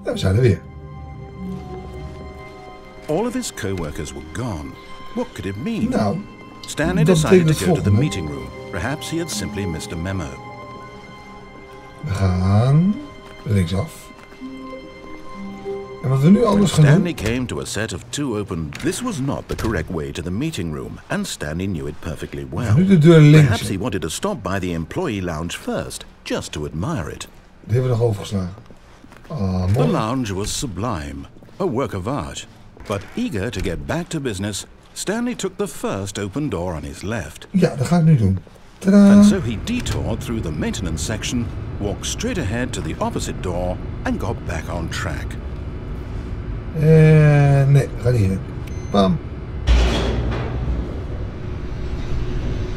Ja, we zijn er weer. All of his co-workers were gone. What could it mean? Nou, Stanley dat decided betekent to het go to the volgende. meeting room. Perhaps he had simply missed a memo. We gaan linksaf. En wat we nu anders gaan Stanley doen... came to a set of two open... This was not the correct way to the meeting room, and Stanley knew it perfectly We well. gaan nu de deur links. Perhaps he wanted to stop by the employee lounge first, just to admire it. Die hebben we nog overgeslagen. Ah, The mooi. lounge was sublime, a work of art. But eager to get back to business, Stanley took the first open door on his left. Ja, dat ga ik nu doen. Tadaa! And so he detoured through the maintenance section, walked straight ahead to the opposite door, and got back on track. Nee, ga niet in. Bam.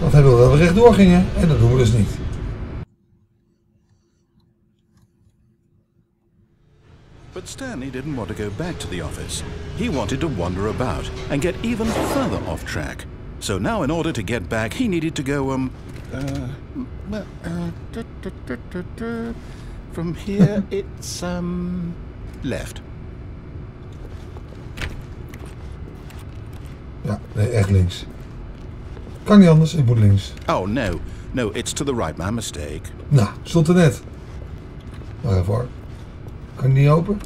Want hij wilde dat we rechtdoor gingen. En dat doen we dus niet. But Stanley didn't want to go back to the office. He wanted to wander about and get even further off track. So now in order to get back, he needed to go, from here it's, left. Ja, nee, echt links. Kan niet anders, ik moet links. Oh, no. No, it's to the right, my mistake. Nou, stond er net. Wacht even hoor. Kan die niet open?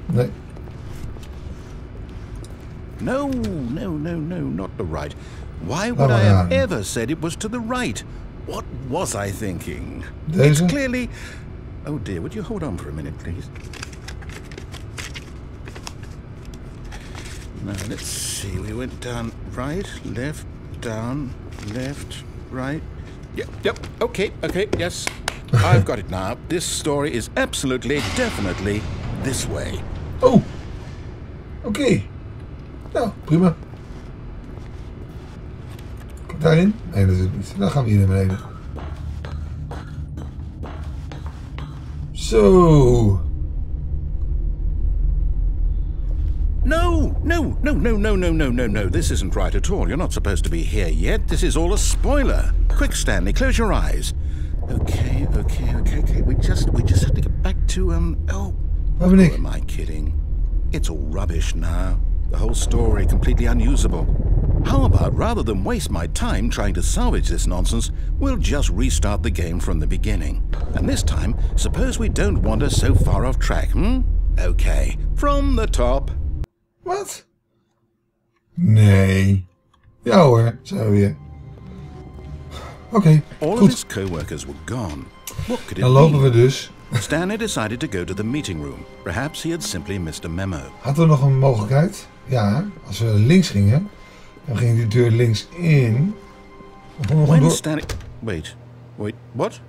Nee. No, not the right. Why would I have ever said it was to the right? What was I thinking? Deze? It's clearly... Oh dear, would you hold on for a minute, please? Now, let's see. We went down right, left, down, left, right. Yep, okay, yes. I've got it now. This story is absolutely, definitely this way. Oh! Oké. Nou, prima. Komt daarin? Nee, dat is het niet. Dan gaan we hier naar beneden. Zo. No. This isn't right at all. You're not supposed to be here yet. This is all a spoiler. Quick, Stanley, close your eyes. Okay. We just have to get back to, oh. Waar ben ik? Who am I kidding? It's all rubbish now. The whole story completely unusable. How about, rather than waste my time trying to salvage this nonsense, we'll just restart the game from the beginning. And this time, suppose we don't wander so far off track, Okay, from the top. Wat? Nee. Ja hoor, zijn we weer. Oké, All of goed. his co-workers were gone. What could it Dan lopen we mean? dus. Stanley decided to go to the meeting room. Perhaps he had simply missed a memo. Hadden we nog een mogelijkheid? Ja, als we links gingen, dan ging die deur links in. When Stanley... Wait, what?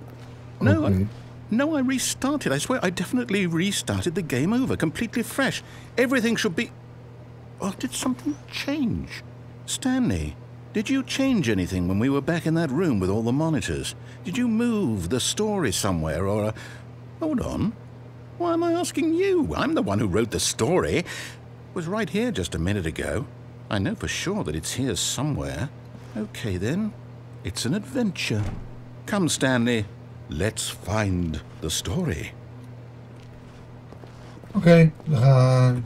No, Okay. no, I restarted. I swear, I definitely restarted the game over, completely fresh. Everything should be... Oh, did something change? Stanley, did you change anything when we were back in that room with all the monitors? Did you move the story somewhere, or... Hold on. Why am I asking you? I'm the one who wrote the story. It was right here just a minute ago. I know for sure that it's here somewhere. Okay, then. It's an adventure. Come, Stanley. Let's find the story. Oké, we gaan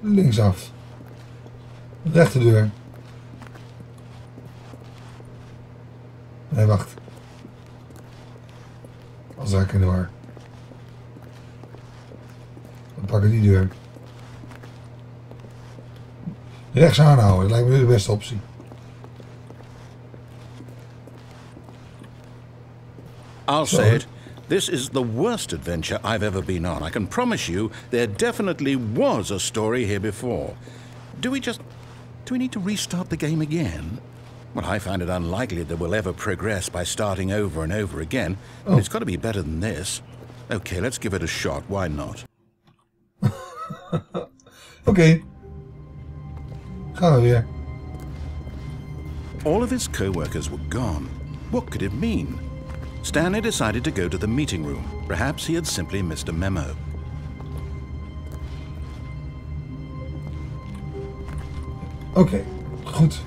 linksaf. Rechterdeur. Nee, wacht. Als raak ik in de war. Dan pakken die deur. Rechts aanhouden, dat lijkt me nu de beste optie. I'll say it. This is the worst adventure I've ever been on. I can promise you there definitely was a story here before. Do we need to restart the game again? Well, I find it unlikely that we'll ever progress by starting over and over again. But it's got to be better than this. Okay, let's give it a shot. Why not? Oké. Gaan we weer. All of his co-workers were gone. What could it mean? Stanley decided to go to the meeting room. Perhaps he had simply missed a memo. Oké, goed.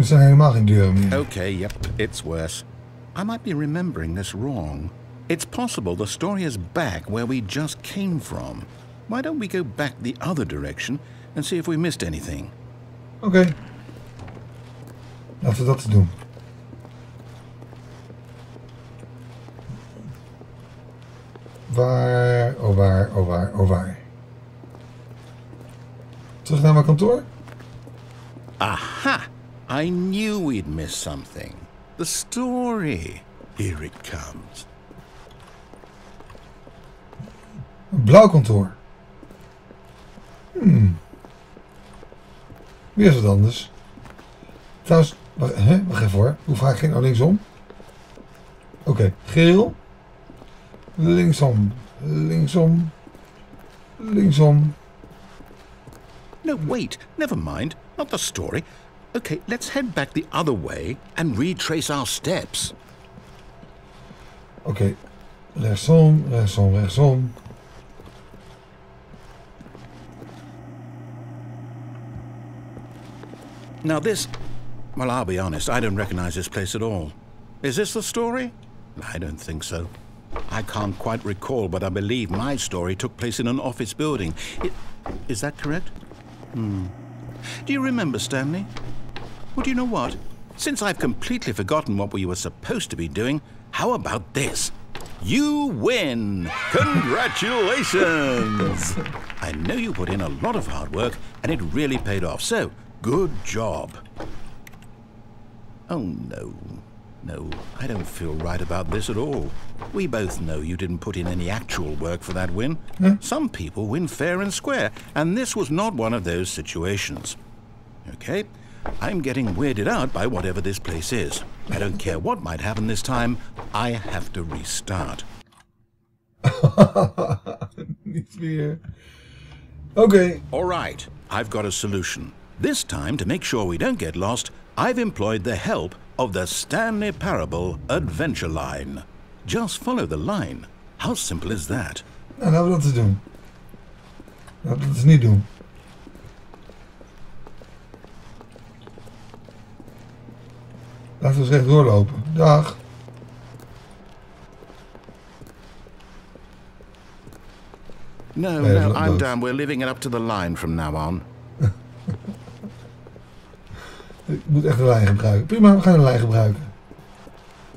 Er zijn helemaal geen deuren meer. Okay, yep, it's worse. I might be remembering this wrong. It's possible the story is back where we just came from. Why don't we go back the other direction and see if we missed anything? Oké. Laten we dat doen. Waar, oh waar, oh waar, oh waar. Terug naar mijn kantoor? Aha! I knew we'd miss something. The story. Here it comes. Een blauw kantoor. Weer is wat anders. Trouwens, wacht even hoor. Hoe vaak ging nou linksom? Oké, geel. Linksom. Linksom. Linksom. No, wait. Never mind. Not the story. Okay, let's head back the other way and retrace our steps. Oké. Rechtsom, rechtsom, rechtsom. Now this... Well, I'll be honest. I don't recognize this place at all. Is this the story? I don't think so. I can't quite recall, but I believe my story took place in an office building. Is that correct? Do you remember, Stanley? Well, do you know what? Since I've completely forgotten what we were supposed to be doing, how about this? You win! Congratulations! I know you put in a lot of hard work, and it really paid off, so good job. Oh, no. No, I don't feel right about this at all. We both know you didn't put in any actual work for that win. Some people win fair and square, and this was not one of those situations. Okay, I'm getting weirded out by whatever this place is. I don't care what might happen this time, I have to restart. Niet meer. Okay. All right, I've got a solution. This time, to make sure we don't get lost, I've employed the help of the Stanley Parable Adventure Line. Just follow the line. How simple is that? Nou, laten we dat eens doen. Laten we dat eens niet doen. Laten we eens recht doorlopen. Dag. No, I'm done. We're living it up to the line from now on. Ik moet echt een lijn gebruiken. Prima, we gaan een lijn gebruiken.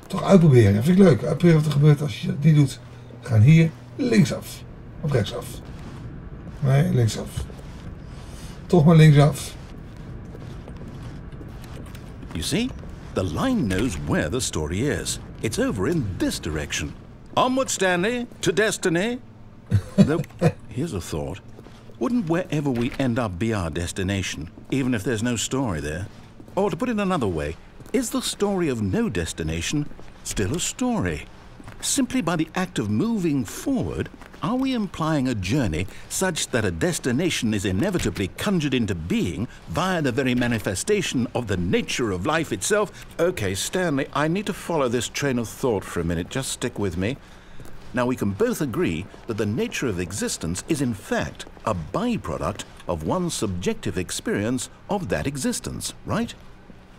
Toch uitproberen. Dat vind ik leuk. Uitproberen wat er gebeurt als je dat niet doet. We gaan hier linksaf. Of rechtsaf. Nee, linksaf. Toch maar linksaf. You see? The line knows where the story is. It's over in this direction. Onward, Stanley, to destiny. Though, here's a thought. Wouldn't wherever we end up be our destination, even if there's no story there? Or to put it another way, is the story of no destination still a story? Simply by the act of moving forward, are we implying a journey such that a destination is inevitably conjured into being via the very manifestation of the nature of life itself? Okay, Stanley, I need to follow this train of thought for a minute. Just stick with me. Now, we can both agree that the nature of existence is in fact a byproduct of one's subjective experience of that existence, right?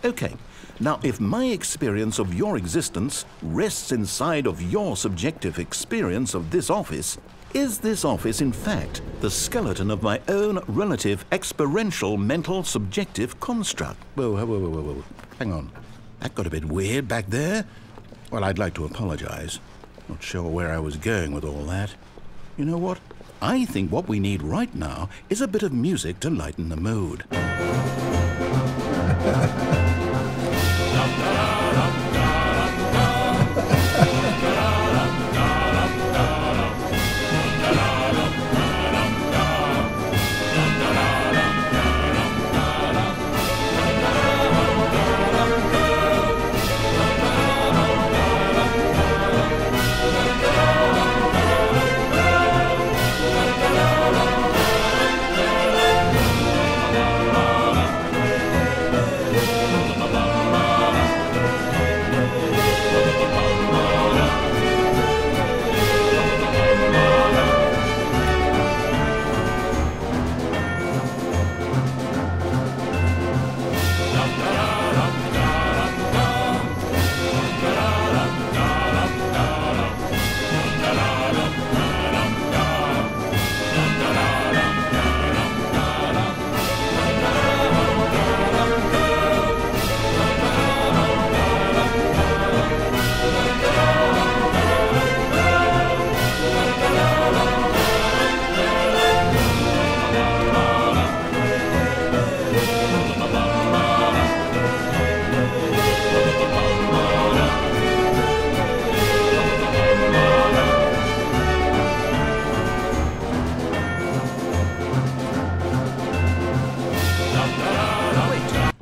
Okay, now if my experience of your existence rests inside of your subjective experience of this office, is this office in fact the skeleton of my own relative experiential mental subjective construct? Whoa. Hang on. That got a bit weird back there. Well, I'd like to apologize. Not sure where I was going with all that. You know what? I think what we need right now is a bit of music to lighten the mood.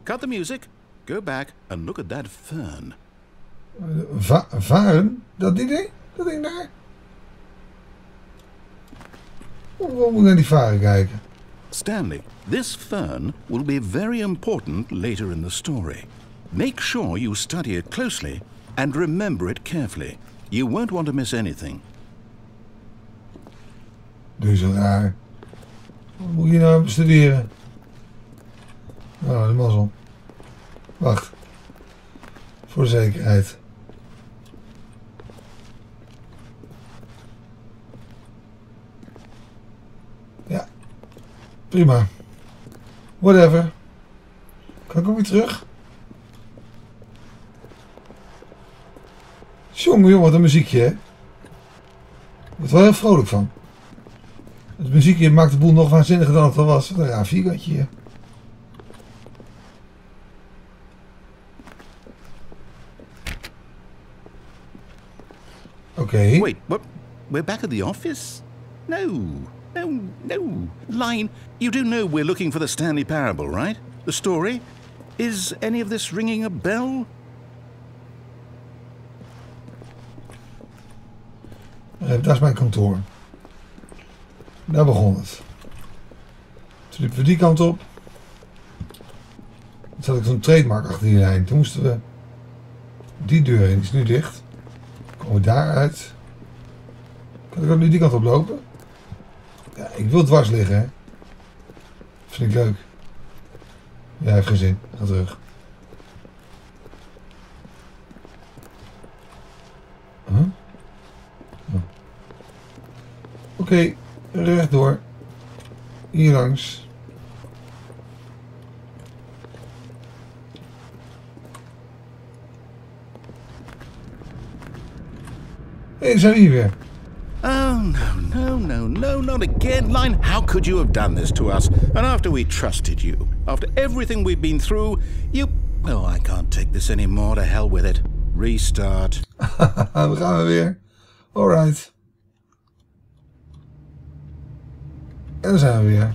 cut the music, go back and look at that fern. Varen? Dat ding daar? Waarom moet ik naar die varen kijken? Stanley, this fern will be very important later in the story. Make sure you study it closely and remember it carefully. You won't want to miss anything. Doe je zo raar. Wat moet je nou bestuderen? Nou, de mazzel. Wacht. Voor de zekerheid. Ja. Prima. Whatever. Kan ik ook weer terug? Jongen, wat een muziekje, hè? Ik word er wel heel vrolijk van. Het muziekje maakt de boel nog waanzinniger dan het al was. Wat een raar vierkantje hier. Oké. Wait, what? We're back at the office? No. Line, you do know we're looking for the Stanley parable, right? The story? Is any of this ringing a bell? Dat is mijn kantoor. Daar begon het. Toen liepen we die kant op. Toen zat ik zo'n trademark achter die lijn. Toen moesten we die deur in. Die is nu dicht. Komen we daaruit. Kan ik ook nu die kant op lopen? Ja, ik wil dwars liggen, hè. Vind ik leuk. Ja, heeft geen zin. Ga terug. Huh? Oh. Oké, rechtdoor. Hier langs. Hé, zijn we hier weer. Oh, no, not again. Line, how could you have done this to us? And after we trusted you, after everything we've been through, you... Oh, I can't take this anymore. To hell with it. Restart. We gaan weer. Alright. En daar zijn we weer.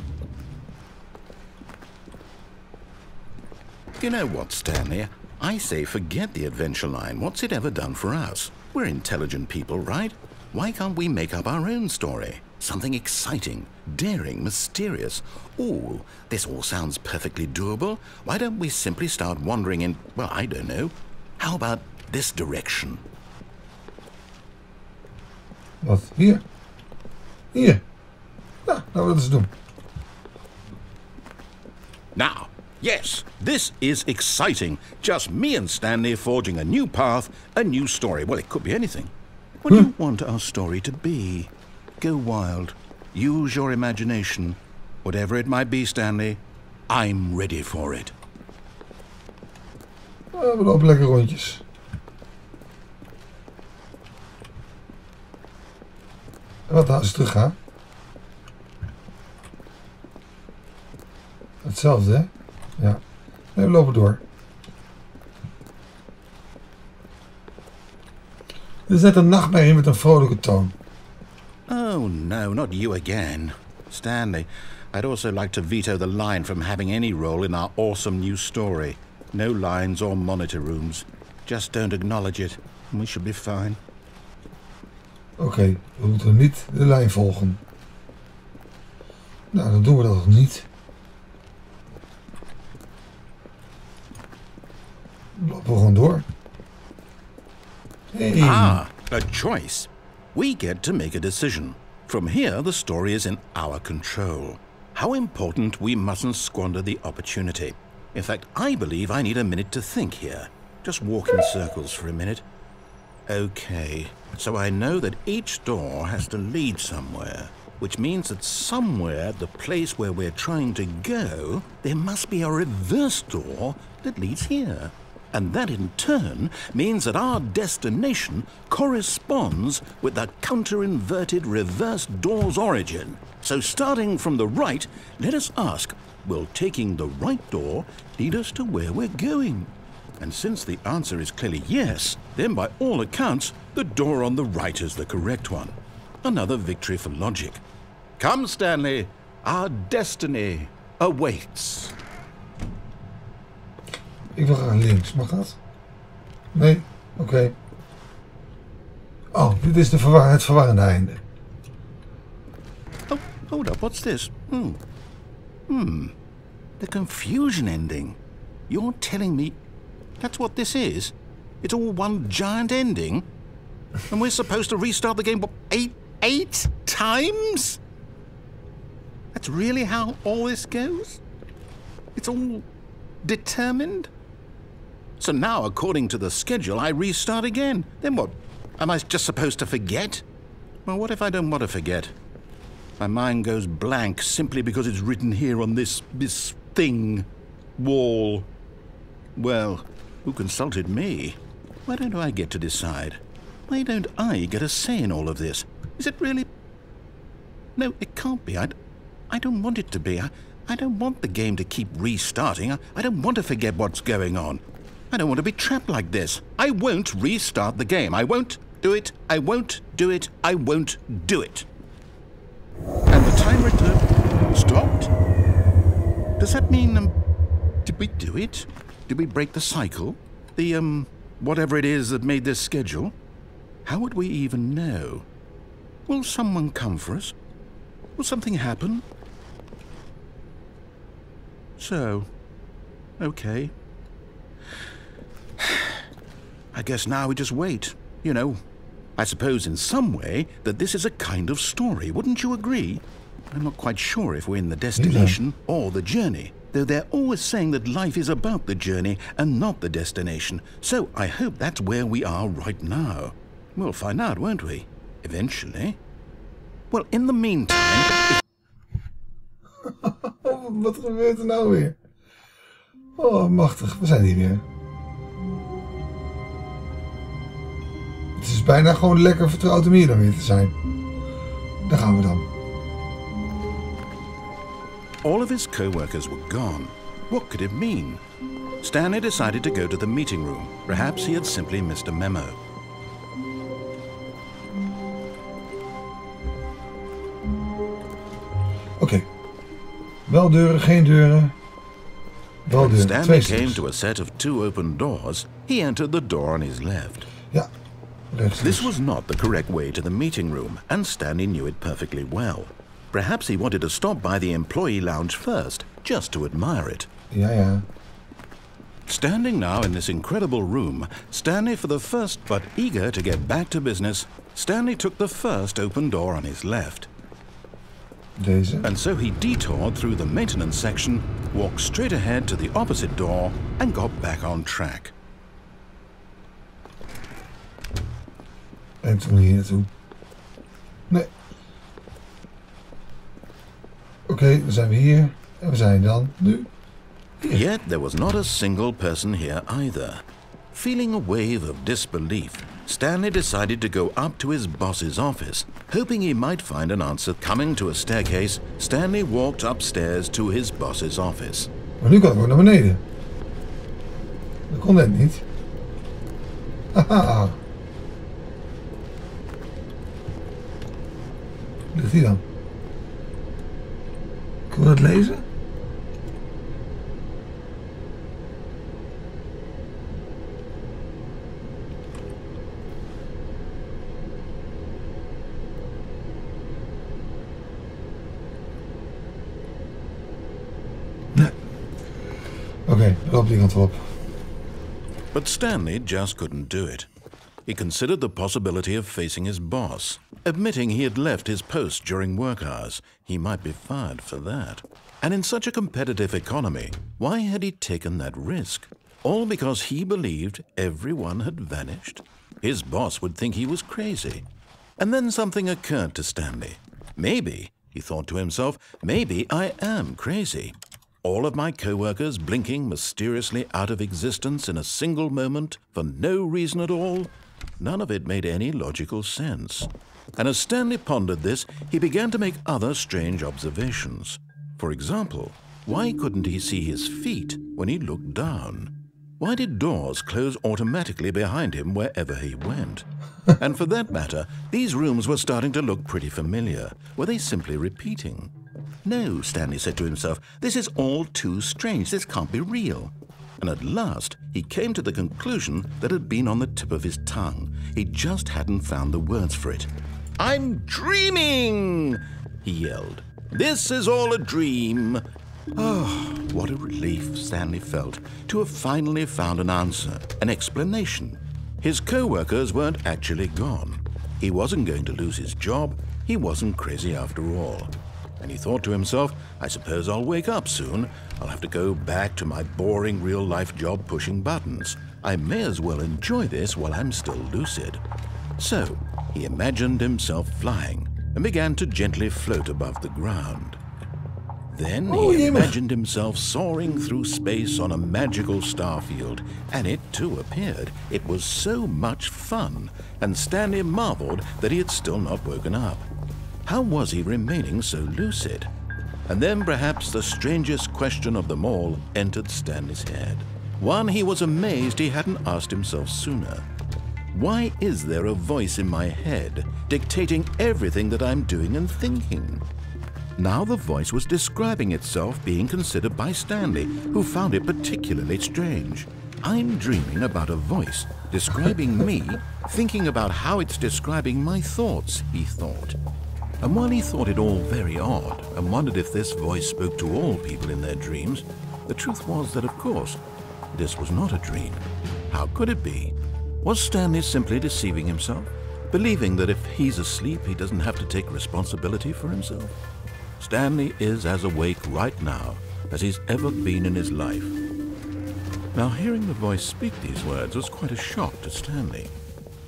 You know what, Stanley? I say forget the adventure line. What's it ever done for us? We're intelligent people, right? Why can't we make up our own story? Something exciting, daring, mysterious. Ooh, this all sounds perfectly doable. Why don't we simply start wandering in, well, I don't know. How about this direction? Wat? Hier? Hier? Nou, laten we dat eens doen. Now, yes, this is exciting. Just me and Stanley forging a new path, a new story. Well, it could be anything. What do you want our story to be? Go wild. Use your imagination. Whatever it might be, Stanley, I'm ready for it. We lopen lekker rondjes. Wat als ik terug ga? Hetzelfde, hè? Ja. Nee, we lopen door. Dit is net een nachtmerrie met een vrolijke toon. Oh, no, not you again. Stanley, I'd also like to veto the line from having any role in our awesome new story. No lines or monitor rooms. Just don't acknowledge it, and we should be fine. Oké, we moeten niet de lijn volgen. Nou, dan doen we dat nog niet. We lopen gewoon door. Hey. Ah, a choice. We get to make a decision. From here, the story is in our control. How important we mustn't squander the opportunity. In fact, I believe I need a minute to think here. Just walk in circles for a minute. Okay, so I know that each door has to lead somewhere, which means that somewhere at the place where we're trying to go, there must be a reverse door that leads here. And that in turn means that our destination corresponds with the counter-inverted reverse door's origin. So starting from the right, let us ask, will taking the right door lead us to where we're going? And since the answer is clearly yes, then by all accounts, the door on the right is the correct one. Another victory for logic. Come, Stanley, our destiny awaits. Ik wil graag links. Mag dat? Nee? Oké. Oh, dit is het verwarrende einde. Oh, hold up, what's this? The confusion ending. You're telling me that's what this is? It's all one giant ending? And we're supposed to restart the game, what, eight times? That's really how all this goes? It's all determined? So now, according to the schedule, I restart again. Then what? Am I just supposed to forget? Well, what if I don't want to forget? My mind goes blank simply because it's written here on this thing, wall. Well, who consulted me? Why don't I get to decide? Why don't I get a say in all of this? Is it really? No, it can't be. I don't want it to be. I don't want the game to keep restarting. I don't want to forget what's going on. I don't want to be trapped like this. I won't restart the game. I won't do it. I won't do it. I won't do it. And the timer stopped? Does that mean, did we do it? Did we break the cycle? The, whatever it is that made this schedule? How would we even know? Will someone come for us? Will something happen? So, okay. I guess now we just wait, you know. I suppose in some way that this is a kind of story, wouldn't you agree? I'm not quite sure if we're in the destination or the journey, though they're always saying that life is about the journey and not the destination. So I hope that's where we are right now. We'll find out, won't we? Eventually. Well, in the meantime... Wat gebeurt er nou weer? Oh, machtig. We zijn hier weer. Het is bijna gewoon lekker vertrouwd om hier dan weer te zijn. Daar gaan we dan. All of his co-workers were gone. What could it mean? Stanley decided to go to the meeting room. Perhaps he had simply missed a memo. Oké. Wel deuren, geen deuren. Wel deuren. Stanley came to a set of 2 open doors. He entered the door on his left. Ja. This was not the correct way to the meeting room, and Stanley knew it perfectly well. Perhaps he wanted to stop by the employee lounge first, just to admire it. Ja. Standing now in this incredible room, Stanley for the first, but eager to get back to business, Stanley took the first open door on his left. Deze. And so he detoured through the maintenance section, walked straight ahead to the opposite door, and got back on track. En toen hier naartoe. Nee. Oké, dan zijn we hier. En we zijn dan nu hier. Yet there was not a single person here either. Feeling a wave of disbelief, Stanley decided to go up to his boss's office, hoping he might find an answer. Coming to a staircase, Stanley walked upstairs to his boss's office. Maar nu kan ik ook naar beneden. Dat kon net niet. Haha. Wat ligt hier dan? Kunnen we dat lezen? Nee. Oké, loop die kant op. But Stanley just couldn't do it. He considered the possibility of facing his boss, admitting he had left his post during work hours. He might be fired for that. And in such a competitive economy, why had he taken that risk? All because he believed everyone had vanished? His boss would think he was crazy. And then something occurred to Stanley. Maybe, he thought to himself, maybe I am crazy. All of my co-workers blinking mysteriously out of existence in a single moment for no reason at all? None of it made any logical sense. And as Stanley pondered this, he began to make other strange observations. For example, why couldn't he see his feet when he looked down? Why did doors close automatically behind him wherever he went? And for that matter, these rooms were starting to look pretty familiar. Were they simply repeating? No, Stanley said to himself, this is all too strange. This can't be real. and at last he came to the conclusion that had been on the tip of his tongue. He just hadn't found the words for it. "I'm dreaming!" he yelled. "This is all a dream." Oh, what a relief Stanley felt to have finally found an answer, an explanation. His co-workers weren't actually gone. He wasn't going to lose his job. He wasn't crazy after all. And he thought to himself, I suppose I'll wake up soon. I'll have to go back to my boring real-life job pushing buttons. I may as well enjoy this while I'm still lucid. So he imagined himself flying and began to gently float above the ground. Then he imagined himself soaring through space on a magical starfield, and it too appeared. It was so much fun, and Stanley marveled that he had still not woken up. How was he remaining so lucid? And then perhaps the strangest question of them all entered Stanley's head. One he was amazed he hadn't asked himself sooner. Why is there a voice in my head dictating everything that I'm doing and thinking? Now the voice was describing itself being considered by Stanley, who found it particularly strange. I'm dreaming about a voice describing me, thinking about how it's describing my thoughts, he thought. And while he thought it all very odd and wondered if this voice spoke to all people in their dreams, the truth was that, of course, this was not a dream. How could it be? Was Stanley simply deceiving himself, believing that if he's asleep, he doesn't have to take responsibility for himself? Stanley is as awake right now as he's ever been in his life. Now, hearing the voice speak these words was quite a shock to Stanley.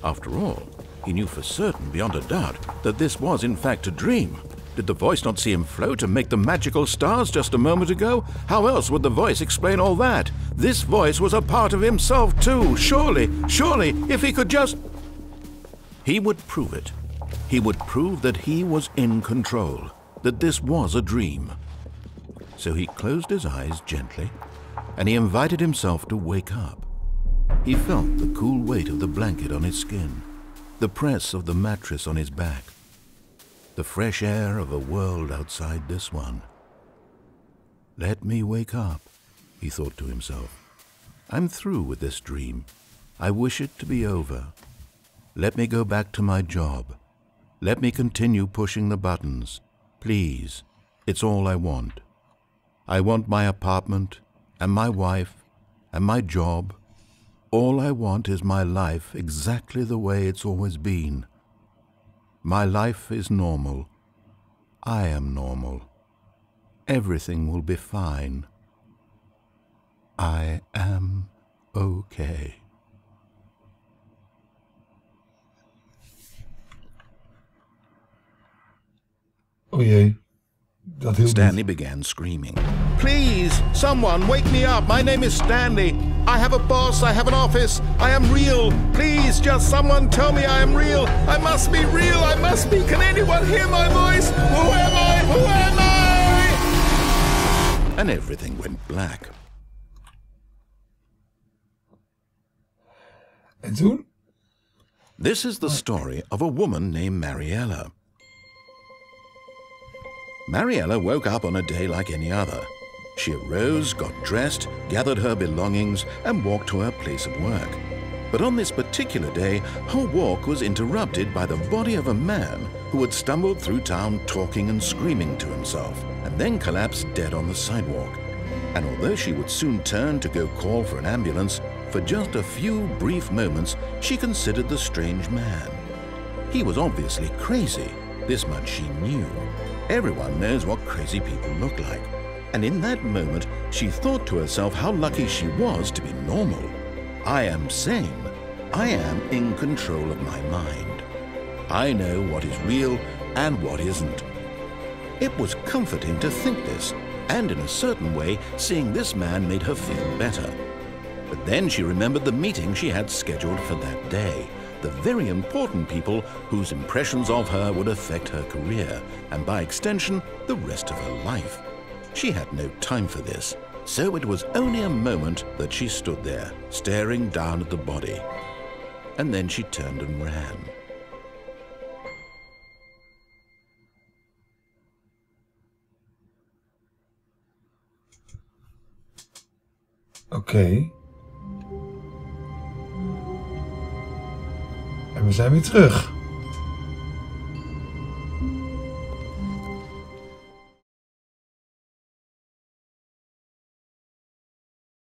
After all, he knew for certain, beyond a doubt, that this was in fact a dream. Did the voice not see him float and make the magical stars just a moment ago? How else would the voice explain all that? This voice was a part of himself too. Surely, if he could just... He would prove it. He would prove that he was in control, that this was a dream. So he closed his eyes gently, and he invited himself to wake up. He felt the cool weight of the blanket on his skin, the press of the mattress on his back, the fresh air of a world outside this one. Let me wake up, he thought to himself. I'm through with this dream. I wish it to be over. Let me go back to my job. Let me continue pushing the buttons. Please, it's all I want. I want my apartment and my wife and my job. All I want is my life exactly the way it's always been. My life is normal. I am normal. Everything will be fine. I am okay. Oh jee, dat hielp Stanley niet. began screaming. Please, someone, wake me up. My name is Stanley. I have a boss. I have an office. I am real. Please, just someone tell me I am real. I must be real. I must be. Can anyone hear my voice? Who am I? Who am I? And everything went black. En toen? This is the story of a woman named Mariella. Mariella woke up on a day like any other. She arose, got dressed, gathered her belongings, and walked to her place of work. But on this particular day, her walk was interrupted by the body of a man who had stumbled through town talking and screaming to himself, and then collapsed dead on the sidewalk. And although she would soon turn to go call for an ambulance, for just a few brief moments she considered the strange man. He was obviously crazy, this much she knew. Everyone knows what crazy people look like. And in that moment, she thought to herself how lucky she was to be normal. I am sane. I am in control of my mind. I know what is real and what isn't. It was comforting to think this, and in a certain way, seeing this man made her feel better. But then she remembered the meeting she had scheduled for that day. The very important people whose impressions of her would affect her career, and by extension, the rest of her life. She had no time for this, so it was only a moment that she stood there, staring down at the body. And then she turned and ran. Oké. En we zijn weer terug.